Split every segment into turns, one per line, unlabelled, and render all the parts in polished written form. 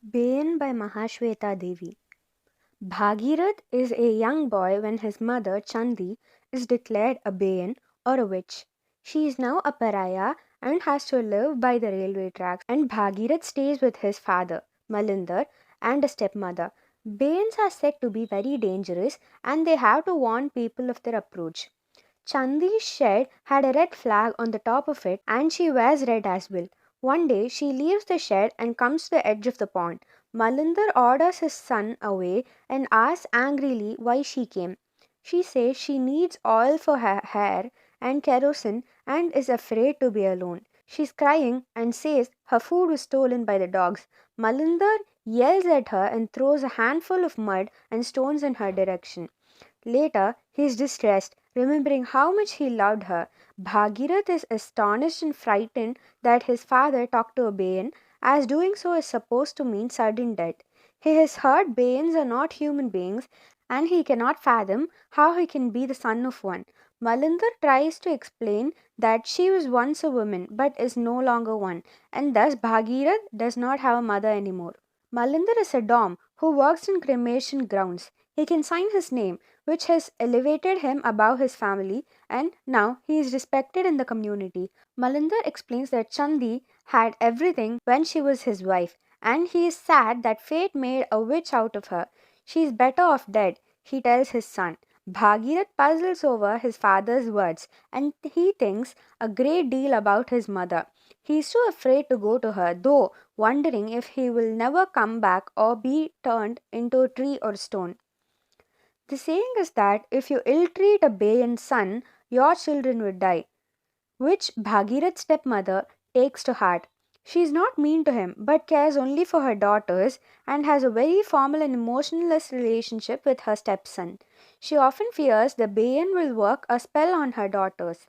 Bayen by Mahasweta Devi. Bhagirath is a young boy when his mother, Chandi, is declared a Bayen or a witch. She is now a pariah and has to live by the railway tracks, and Bhagirath stays with his father, Malinder, and a stepmother. Bayens are said to be very dangerous and they have to warn people of their approach. Chandi's shed had a red flag on the top of it, and she wears red as well. One day she leaves the shed and comes to the edge of the pond. Malinder orders his son away and asks angrily why she came. She says she needs oil for her hair and kerosene and is afraid to be alone. She's crying and says her food was stolen by the dogs. Malinder yells at her and throws a handful of mud and stones in her direction. Later, he is distressed, remembering how much he loved her. Bhagirath is astonished and frightened that his father talked to a Bayan, as doing so is supposed to mean sudden death. He has heard Bayans are not human beings, and he cannot fathom how he can be the son of one. Malinder tries to explain that she was once a woman but is no longer one, and thus Bhagirath does not have a mother anymore. Malinder is a dom who works in cremation grounds. He can sign his name, which has elevated him above his family, and now he is respected in the community. Malinder explains that Chandi had everything when she was his wife, and he is sad that fate made a witch out of her. She is better off dead, he tells his son. Bhagirath puzzles over his father's words, and he thinks a great deal about his mother. He is too afraid to go to her, though wondering if he will never come back or be turned into a tree or stone. The saying is that if you ill treat a Bayan son, your children will die, which Bhagirath's stepmother takes to heart. She is not mean to him, but cares only for her daughters and has a very formal and emotionless relationship with her stepson. She often fears the Bayan will work a spell on her daughters.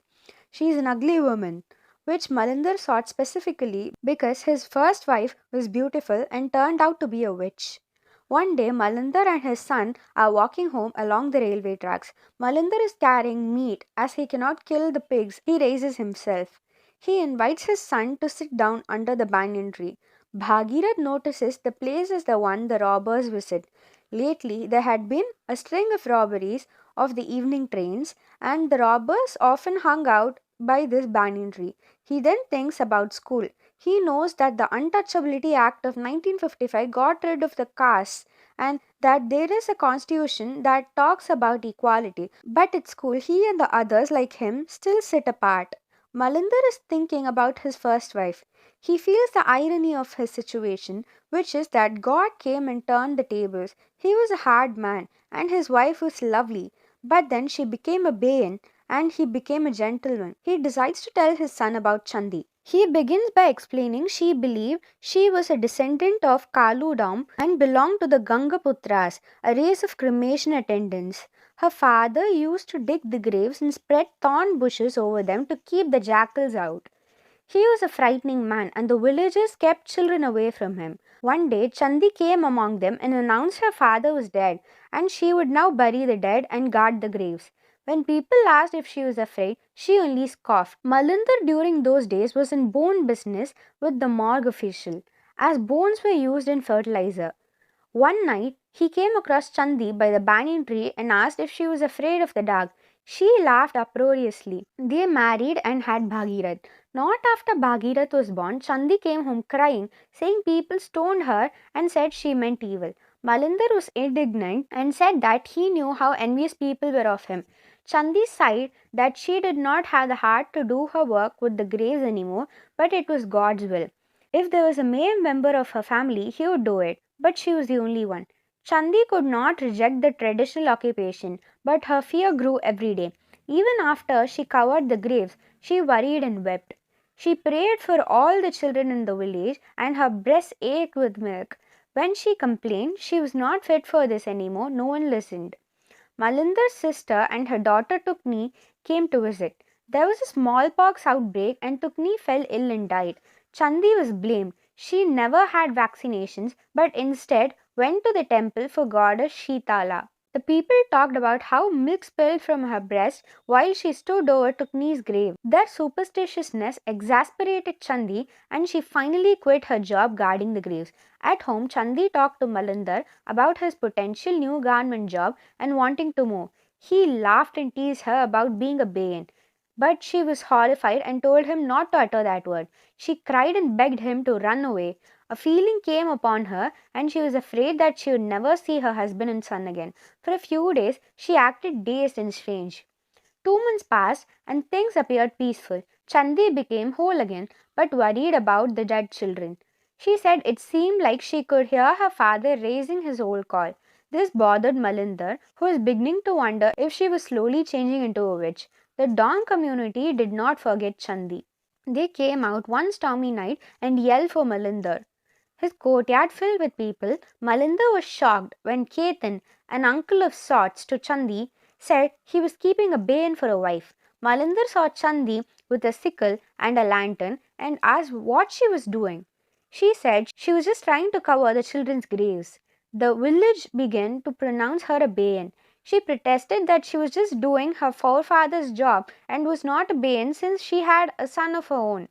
She is an ugly woman, which Malinder sought specifically because his first wife was beautiful and turned out to be a witch. One day, Malinder and his son are walking home along the railway tracks. Malinder is carrying meat as he cannot kill the pigs he raises himself. He invites his son to sit down under the banyan tree. Bhagirath notices the place is the one the robbers visit. Lately, there had been a string of robberies of the evening trains, and the robbers often hung out by this banyan tree. He then thinks about school. He knows that the Untouchability Act of 1955 got rid of the castes and that there is a constitution that talks about equality. But at school, he and the others like him still sit apart. Malinder is thinking about his first wife. He feels the irony of his situation, which is that God came and turned the tables. He was a hard man, and his wife was lovely. But then she became a Bayan, and he became a gentleman. He decides to tell his son about Chandi. He begins by explaining she believed she was a descendant of Kaludam and belonged to the Gangaputras, a race of cremation attendants. Her father used to dig the graves and spread thorn bushes over them to keep the jackals out. He was a frightening man, and the villagers kept children away from him. One day, Chandi came among them and announced her father was dead, and she would now bury the dead and guard the graves. When people asked if she was afraid, she only scoffed. Malinder during those days was in bone business with the morgue official, as bones were used in fertilizer. One night, he came across Chandi by the banyan tree and asked if she was afraid of the dark. She laughed uproariously. They married and had Bhagirath. Not after Bhagirath was born, Chandi came home crying, saying people stoned her and said she meant evil. Malinder was indignant and said that he knew how envious people were of him. Chandi sighed that she did not have the heart to do her work with the graves anymore, but it was God's will. If there was a male member of her family, he would do it, but she was the only one. Chandi could not reject the traditional occupation, but her fear grew every day. Even after she covered the graves, she worried and wept. She prayed for all the children in the village, and her breast ached with milk. When she complained she was not fit for this anymore, no one listened. Malindar's sister and her daughter Tukni came to visit. There was a smallpox outbreak, and Tukni fell ill and died. Chandi was blamed. She never had vaccinations, but instead went to the temple for goddess Shitala. The people talked about how milk spilled from her breast while she stood over Tukni's grave. Their superstitiousness exasperated Chandi and she finally quit her job guarding the graves. At home, Chandi talked to Malandar about his potential new government job and wanting to move. He laughed and teased her about being a Bayen. But she was horrified and told him not to utter that word. She cried and begged him to run away. A feeling came upon her, and she was afraid that she would never see her husband and son again. For a few days, she acted dazed and strange. 2 months passed, and things appeared peaceful. Chandi became whole again, but worried about the dead children. She said it seemed like she could hear her father raising his old call. This bothered Malinder, who was beginning to wonder if she was slowly changing into a witch. The Dong community did not forget Chandi. They came out one stormy night and yelled for Malinder. His courtyard filled with people, Malinder was shocked when Ketan, an uncle of sorts to Chandi, said he was keeping a Bayen for a wife. Malinder saw Chandi with a sickle and a lantern and asked what she was doing. She said she was just trying to cover the children's graves. The village began to pronounce her a Bayen. She protested that she was just doing her forefather's job and was not a Bayen since she had a son of her own.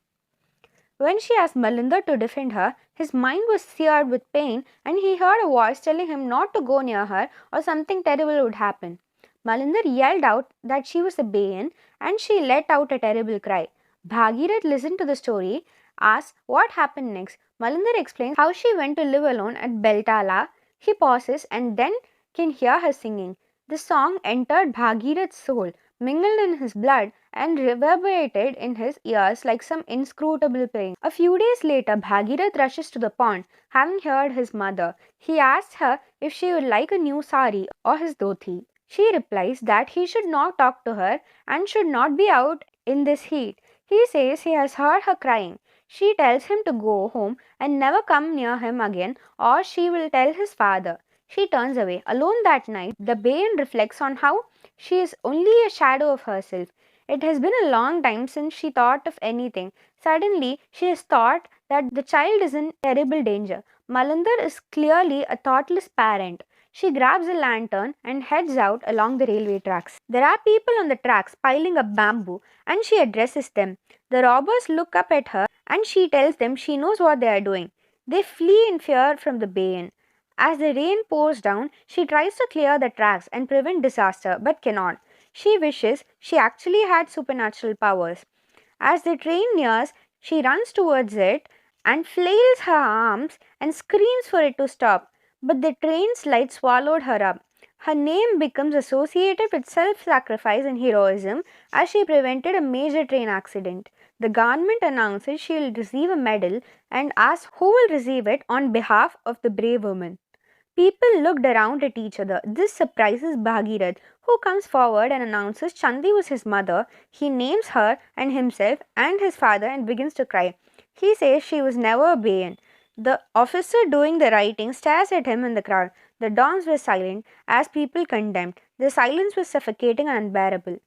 When she asked Malinder to defend her, his mind was seared with pain and he heard a voice telling him not to go near her or something terrible would happen. Malinder yelled out that she was a Bayen and she let out a terrible cry. Bhagirath listened to the story, asked what happened next. Malinder explains how she went to live alone at Beltala. He pauses and then can hear her singing. The song entered Bhagirath's soul, mingled in his blood, and reverberated in his ears like some inscrutable pain. A few days later, Bhagirath rushes to the pond, having heard his mother. He asks her if she would like a new sari or his dhoti. She replies that he should not talk to her and should not be out in this heat. He says he has heard her crying. She tells him to go home and never come near him again, or she will tell his father. She turns away. Alone that night, the Bayen reflects on how she is only a shadow of herself. It has been a long time since she thought of anything. Suddenly, she has thought that the child is in terrible danger. Malinder is clearly a thoughtless parent. She grabs a lantern and heads out along the railway tracks. There are people on the tracks piling up bamboo and she addresses them. The robbers look up at her and she tells them she knows what they are doing. They flee in fear from the Bayen. As the rain pours down, she tries to clear the tracks and prevent disaster but cannot. She wishes she actually had supernatural powers. As the train nears, she runs towards it and flails her arms and screams for it to stop. But the train's light swallowed her up. Her name becomes associated with self-sacrifice and heroism as she prevented a major train accident. The government announces she will receive a medal and asks who will receive it on behalf of the brave woman. People looked around at each other. This surprises Bhagirath, who comes forward and announces Chandi was his mother. He names her and himself and his father and begins to cry. He says she was never a Bayen. The officer doing the writing stares at him in the crowd. The Dons were silent as people condemned. The silence was suffocating and unbearable.